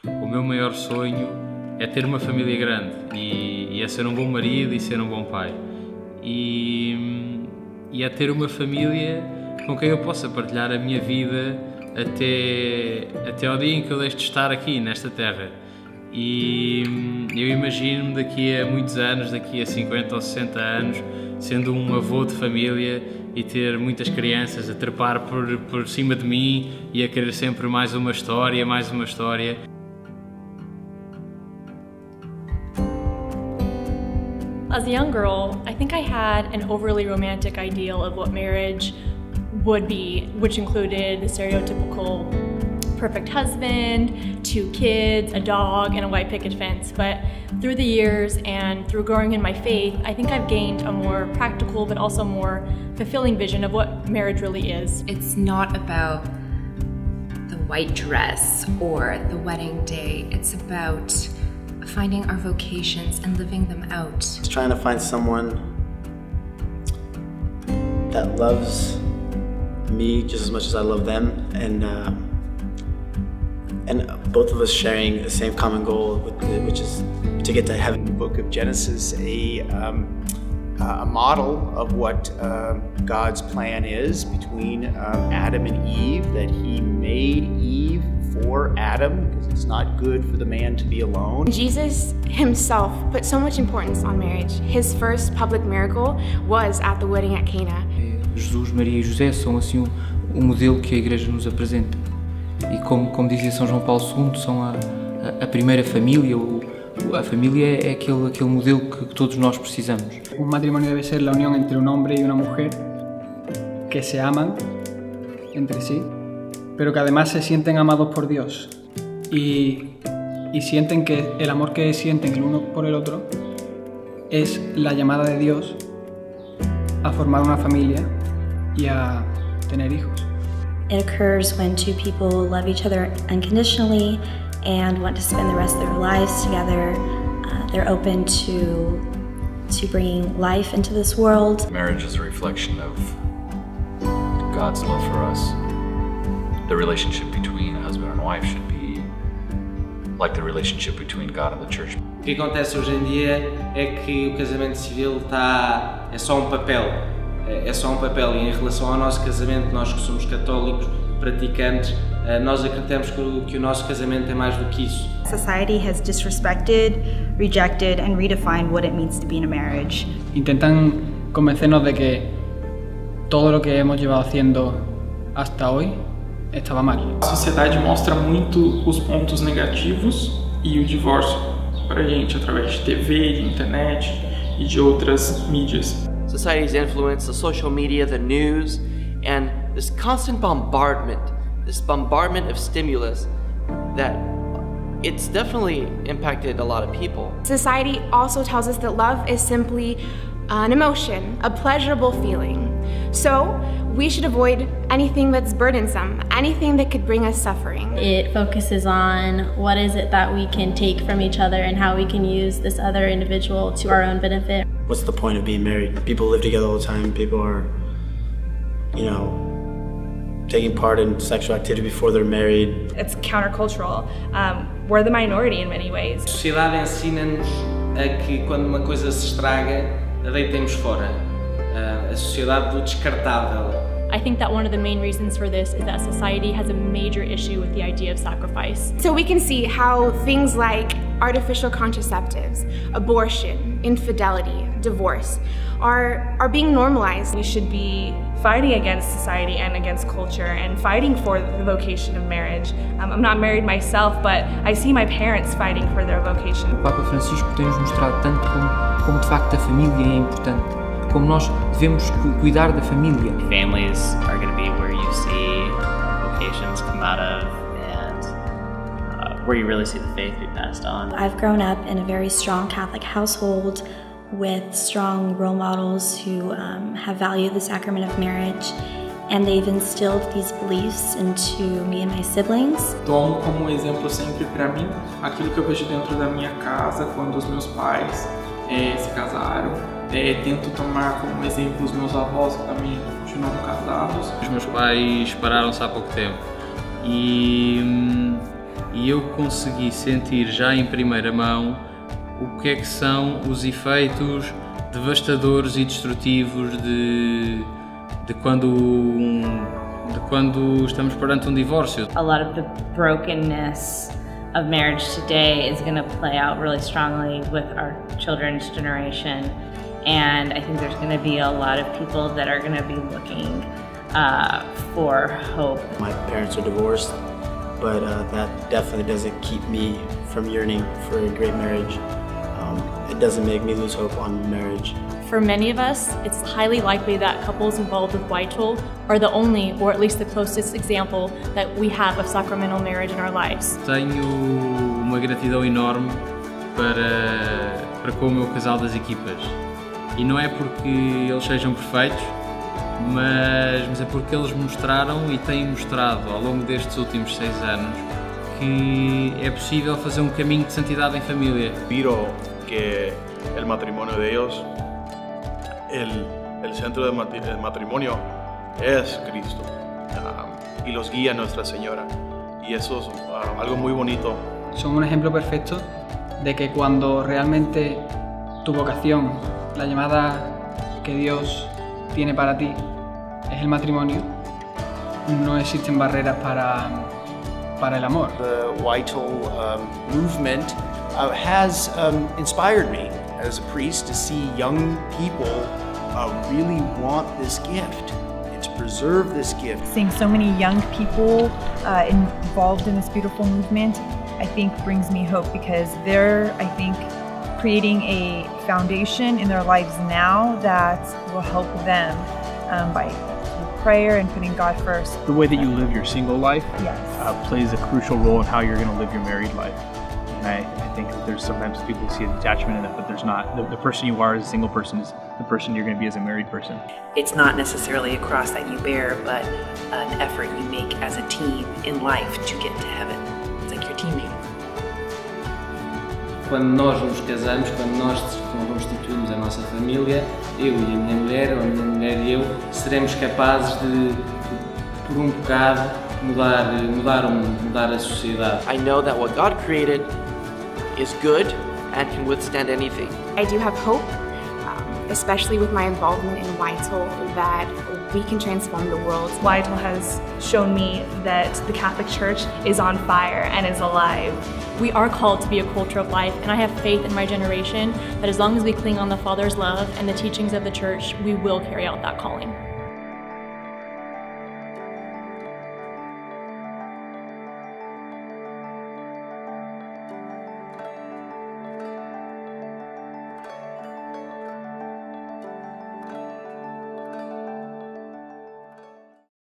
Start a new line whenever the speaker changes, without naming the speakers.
O meu maior sonho é ter uma família grande e é ser um bom marido e ser um bom pai. E é ter uma família com quem eu possa partilhar a minha vida até ao dia em que eu deixo de estar aqui, nesta terra. E eu imagino-me daqui a muitos anos, daqui a 50 ou 60 anos, sendo um avô de família e ter muitas crianças a trepar por cima de mim e a querer sempre mais uma história, mais uma história.
As a young girl, I think I had an overly romantic ideal of what marriage would be, which included the stereotypical perfect husband, 2 kids, a dog, and a white picket fence. But through the years and through growing in my faith, I think I've gained a more practical but also more fulfilling vision of what marriage really is.
It's not about the white dress or the wedding day. It's about finding our vocations and living them out.
Just trying to find someone that loves me just as much as I love them, and both of us sharing the same common goal, which is to get to heaven.
The book of Genesis, a model of what God's plan is between Adam and Eve, that he made Eve for Adam because it's not good for the man to be alone.
Jesus himself put so much importance on marriage. His first public miracle was at the wedding at Cana.
Jesus, Maria e José são assim um modelo que a Igreja nos apresenta. E como dizia São João Paulo II, são a primeira família. A família é aquele modelo que todos nós precisamos.
Un matrimonio debe ser la unión entre un hombre y una mujer que se aman entre sí, pero que además se sienten amados por Dios y sienten que el amor que sienten el uno por el otro es la llamada de Dios a formar una familia y a tener hijos.
It occurs when 2 people love each other unconditionally and want to spend the rest of their lives together. They're open to bringing life into this world.
Marriage is a reflection of God's love for us. The relationship between a husband and wife should be like the relationship between God and the church.
O que acontece hoje em dia é que o casamento civil é só um papel. É só um papel, e em relação ao nosso casamento, nós que somos católicos, praticantes, nós acreditamos que o nosso casamento é mais do que isso.
Society has disrespected, rejected and redefined what it means to be in a marriage.
Intentan convencernos de que todo lo que hemos llevado haciendo hasta hoy estaba mal.
A sociedade mostra muito os pontos negativos e o divórcio pra gente através de TV, de internet e de outras mídias.
Society's influence, the social media, the news, and this constant bombardment of stimulus that it's definitely impacted a lot of people.
Society also tells us that love is simply an emotion, a pleasurable feeling. So we should avoid anything that's burdensome, anything that could bring us suffering.
It focuses on what is it that we can take from each other and how we can use this other individual to our own benefit.
What's the point of being married? People live together all the time. People are, taking part in sexual activity before they're married.
It's countercultural. We're the minority in many ways.
A sociedade ensina-nos a que quando uma coisa se estraga, a deitemos fora. A sociedade do descartável.
I think that one of the main reasons for this is that society has a major issue with the idea of sacrifice.
So we can see how things like artificial contraceptives, abortion, infidelity, divorce are being normalized.
We should be fighting against society and against culture and fighting for the vocation of marriage. I'm not married myself, but I see my parents fighting for their vocation.
O Papa Francisco tem-nos mostrado tanto como de facto a família é importante, como nós devemos cuidar da família.
Families are going to be where you see vocations come out of and where you really see the faith be passed on.
I've grown up in a very strong Catholic household with strong role models who have valued the sacrament of marriage, and they've instilled these beliefs into me and my siblings.
Tomo como exemplo sempre para mim aquilo que eu vejo dentro da minha casa quando os meus pais se casaram. Tento tomar como exemplo os meus avós que também continuam casados.
Os meus pais pararam-se há pouco tempo e e eu consegui sentir já em primeira mão o que é que são os efeitos devastadores e destrutivos de quando estamos perante um divórcio.
A lot of the brokenness of marriage today is going to play out really strongly with our children's generation, and I think there's going to be a lot of people that are going to be looking for hope.
My parents are divorced, but that definitely doesn't keep me from yearning for a great marriage. It doesn't make me lose hope on marriage.
For many of us, it's highly likely that couples involved with YTOL are the only, or at least the closest example that we have of sacramental marriage in our lives.
Tenho uma gratidão enorme para com o meu casal das equipas. E não é porque eles sejam perfeitos, mas é porque eles mostraram e têm mostrado ao longo destes últimos 6 anos que é possível fazer um caminho de santidade em família.
Miro que el matrimonio de ellos, el centro del matrimonio es Cristo, y los guía Nuestra Señora, y eso es algo muy bonito.
Son un ejemplo perfecto de que cuando realmente tu vocación, la llamada que Dios tiene para ti, es el matrimonio, no existen barreras para el amor.
The YTOL movement has inspired me as a priest to see young people really want this gift and to preserve this gift.
Seeing so many young people involved in this beautiful movement, I think brings me hope, because they're, I think, creating a foundation in their lives now that will help them by prayer and putting God first.
The way that you live your single life
plays
a crucial role in how you're going to live your married life. And I think that there's sometimes people see a detachment in that, but there's not. The person you are as a single person is the person you're going to be as a married person.
It's not necessarily a cross that you bear, but an effort you make as a team in life to get to heaven. It's like your team meeting.
Quando nós nos casamos, quando nós constituímos a nossa família, eu e a minha mulher, ou a minha mulher e eu, seremos capazes de por bocado, mudar a sociedade.
I know that what God created is good and can withstand anything.
I do have hope, especially with my involvement in YTOL, that we can transform the world.
YTOL has shown me that the Catholic Church is on fire and is alive.
We are called to be a culture of life, and I have faith in my generation that as long as we cling on the Father's love and the teachings of the Church, we will carry out that calling.